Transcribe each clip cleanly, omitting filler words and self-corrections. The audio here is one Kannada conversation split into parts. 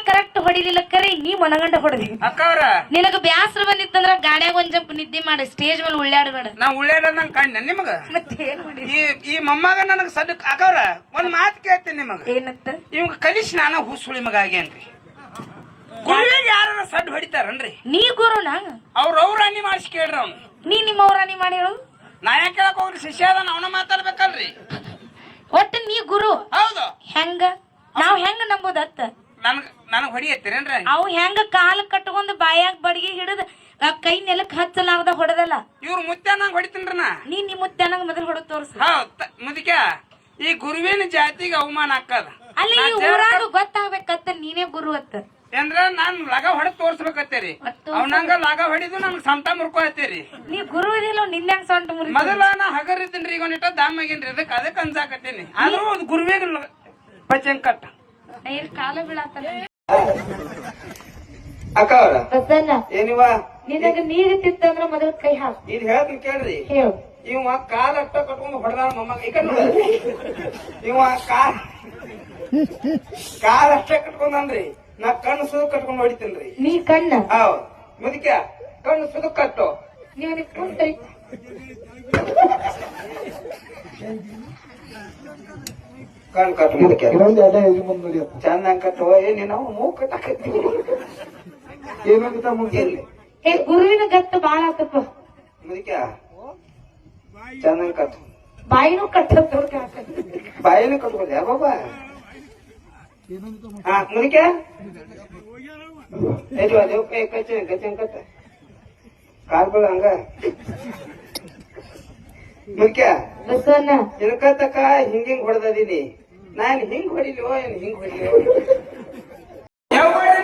ಕರೆಕ್ಟ್ ಹೊಡಿಲಿಲ್ಲ ಕರೆ ನೀ ಮನಗಂಡ ಹೊಡೆದಿ ಅಕ್ಕವ್ರ ನಿನಗ ಬ್ಯಾಸರ ಬಂದಿತ್ತಂದ್ರ ಗಾಡ್ಯಾಗ ಒಂದ್ ಜಂಪ್ ನಿದ್ದೆ ಮಾಡಿ ಸ್ಟೇಜ್ ಮೇಲೆ ಉಳ್ಳಾಡಬೇಡ ನಾ ಉಳ್ಳಾಡದಂಗ ಕಾಣ್ಯ ನಿಮಗ ಮತ್ತೇನ್ ಮಾಡಿ ಈ ಮೊಮ್ಮಗ ನನಗ ಸಡ್ ಅಕ್ಕವ್ರ ಒಂದ್ ಮಾತು ಕೇಳ್ತೀನಿ ನಿಮಗ ಏನತ್ತ ಇವಾಗ ಕಲಿಸಿ ನಾನು ಹುಸುಳಿ ಮಗ ಆಗ್ಯಾನ್ರಿ ಗುರುವಿಗೆ ಯಾರ ಸಡ್ ಹೊಡಿತಾರನ್ರಿ ನೀ ಗುರುನಾ ಅವ್ರ ಅನಿ ಮಾಡಿಸಿ ಕೇಳ್ರಿ ಅವ್ನು ನೀ ನಿಮ್ಮವ್ರಾನಿ ಮಾಡಿ ಹೇಳು ನಾ ಯಾಕೆ ಕೇಳಕ್ ಹೋಗ್ರಿ ಶಿಷ್ಯ ಅದ ಅವನ ಮಾತಾಡ್ಬೇಕಲ್ರಿ ಒಟ್ಟು ನೀ ಗುರು ಹೌದು ಹೆಂಗ ನಾವ್ ಹೆಂಗ ನಂಬೋದತ್ತ ನನಗ್ ಹೊಡಿಯತ್ತೀರೇನ್ರಿ ಅವ್ ಹೆಂಗ ಕಾಲ ಕಟ್ಕೊಂಡ್ ಬಾಯಾಗ ಬಡಿಗೆ ಹಿಡಿದ ಕೈ ನೆಲಕ್ ಹಚ್ಚಲಾರ್ದ ಹೊಡೆದಲ್ಲ ಇವ್ರ ಮುತ್ಯ ನಂಗ್ ಹೊಡಿತೀನ್ರಿ ನಾ ನೀ ನಿಮ್ಮ ಮುತ್ತನಂಗ ಮೊದಲು ಹೊಡೆದ್ ತೋರ್ಸ ಹೌದ್ ಮುದಿಕ ಈ ಗುರುವಿನ ಜಾತಿಗೆ ಅವಮಾನ ಹಾಕದ ಅಲ್ಲ ಈ ಊರಾಡು ಗೊತ್ತಾಗ್ಬೇಕತ್ತ ನೀನೇ ಗುರು ಅತ್ತ ಅಂದ್ರ ನಾನ್ ಲಗ ಹೊಡೆದ್ ತೋರ್ಸ್ಬೇಕತ್ತೇರಿ ಅವನಂಗ ಲಗ ಹೊಡಿದು ನನ್ಗೆ ಸಂತ ಮುರ್ಕೋ ಹತ್ತೀರಿ ನೀ ಗುರು ಇದಿಲ್ಲ ನಿನ್ನೆ ಸೊಂಟ ಮುರಿ ಮೊದಲ ನಾ ಹಗರ್ ಇದ್ದೀನ್ರಿ ಈಗ ಒಂದಿಟ್ಟ ದಾಮ್ ಆಗೇನ್ರಿ ಅದಕ್ಕೆ ಅನ್ಸಾಕತ್ತೀನಿ ಆದ್ರೂ ಒಂದು ಗುರುವಿಗೆ ಪಚಂಗ್ ಕಟ್ಟ ಕಾಲ ಬೀಳಾತ ಅಕ್ಕ ಅವ್ರ ಬಸಣ್ಣ ಏನಿವ ನಿನಗ ನೀರು ತಿತ್ತಂದ್ರ ಮೊದಲ ಕೈ ಹಾಕ್ ಇದು ಹೇಳ್ತೀನಿ ಕೇಳ್ರಿ ಹೇಳು ಇವ ಕಾಲ ಅಟ್ಟ ಕಟ್ಕೊಂಡು ಹೊಡೆದ ಮೊಮ್ಮಗ ಈ ಕಡೆ ಇವ ಕಾಲ ಅಷ್ಟೇ ಕಟ್ಕೊಂಡನ್ರಿ ನಾ ಕಣ್ಣು ಸುದು ಕಟ್ಕೊಂಡು ಹೊಡಿತೀನ್ರಿ ನೀ ಕಣ್ಣ ಹೌದ್ ಮುದಿಕ ಕಣ್ಣು ಸುದು ಕಟ್ಟು ನೀವನಿಗೆ ಕಣ್ ಕಟ್ಟು ಮುದಿಕ ಚಂದ ಕಟ್ಟು ಏನಿ ನಾವು ಮೂಗ್ ಕಟ್ಟಾಕತ್ತೀವಿ ಏನಾಗುತ್ತಾ ಮುಗಿಯಲ್ಲಿ ಏ ಗುರುವಿನ ಗತ್ತ ಬಾಳ ಆತಪ್ಪ ಮುದಿಕ ಚಂದ ಕಟ್ಟು ಬಾಯಿನೂ ಕಟ್ಟ ಬಾಯಿನ ಕಟ್ಬೋದು ಯಾ ಬಾಬಾ ಹಾ ಮುದಿಕ ಗಚ್ಚಂಗ್ ಕಟ್ಟ ಕಾಲ್ಗಳ ಹಂಗ ಮುದಿಕ ಬಸವಣ್ಣ ಇನ್ಕತಕ ಹಿಂಗಿಂಗ್ ಹೊಡೆದೀನಿ ನಾನ್ ಹಿಂಗ್ ಹೊಡಿಲಿವೋ ಏನ್ ಹಿಂಗ್ ಹೊಡಿಲಿವೋ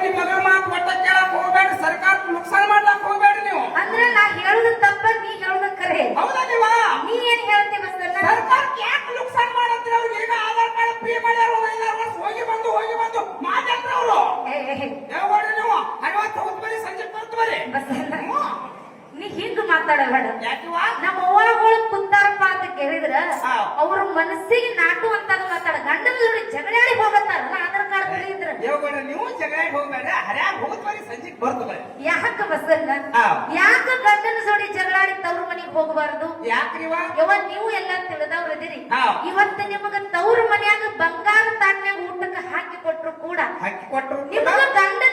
ನಿಮ್ಮ ಮಗಳ ಮಾತು ಒಟ್ಟ ಕೇಳಕ್ ಹೋಗ್ಬೇಡ್ರಿ ಸರ್ಕಾರ ನುಕ್ಸಾನ್ ಮಾಡ್ಲಾಕ್ ಹೋಗ್ಬೇಡ್ರಿ ನೀವು ಅಂದ್ರೆ ನಾ ಹೇಳುದು ತಪ್ಪ ನೀ ಹೇಳುದ ಕರೆ ಹೌದಾ ನೀವ ನೀ ಏನ್ ಹೇಳ್ತಿ ಬಸವಣ್ಣ ಸರ್ಕಾರಕ್ಕೆ ಯಾಕೆ ನುಕ್ಸಾನ್ ಮಾಡತ್ತೀರ ಅವ್ರು ಈಗ ಆಧಾರ್ ಕಾರ್ಡ್ ಫ್ರೀ ಮಾಡ್ಯಾರ 5 ವರ್ಷ ಹೋಗಿ ಬಂದು ಮಾತಾಡ್ತಾರ ಅವರು ಯಾವ್ರಿ ನೀವು 50 ಹೊತ್ತು ಬರೀ ಸಂಜೆ ಬರ್ತು ಬರೀ ಬಸವಣ್ಣ ನೀ ಹಿಂಗ ಮಾತಾಡಬೇಡ ಯಾಕಿವ ನಮ್ಮ ಅವ್ವಗಳು ಕುಂತಾರಪ್ಪ ಅಂತ ಕೇಳಿದ್ರ ಅವ್ರ ಮನಸ್ಸಿಗೆ ನಾಟು ಅಂತ ಮಾತಾಡ ಗಂಡನ ಜೋಡಿ ಜಗಳಾಡಿ ಹೋಗತ್ತಾರ ಆಧಾರ್ ಕಾರ್ಡ್ ಬರೀದ್ರ ದೇವಗೌಡ ನೀವು ಜಗಳಾಡಿ ಹೋಗ್ಬೇಡ ಹರ್ಯಾಗ ಹೋಗುತ್ತ ಬರೀ ಸಂಜೆಗೆ ಬರ್ತು ಬರೀ ಯಾಕ ಬಸವಣ್ಣ ಯಾಕ ಗಂಡನ ಜೋಡಿ ಜಗಳಾಡಿ ತವ್ರ ಮನೆಗೆ ಹೋಗಬಾರದು ಯಾಕ್ರಿವ ಯಾವತ್ ನೀವು ಎಲ್ಲ ತಿಳಿದವ್ರದಿರಿ ಇವತ್ತು ನಿಮಗ ತವ್ರ ಮನ್ಯಾಗ ಬಂಗಾರ ತಾಟ್ನ್ಯಾಗ ಊಟಕ್ಕೆ ಹಾಕಿ ಕೊಟ್ರು ಕೂಡ ಹಾಕಿ ಕೊಟ್ರು ನಿಮಗ ಗಂಡ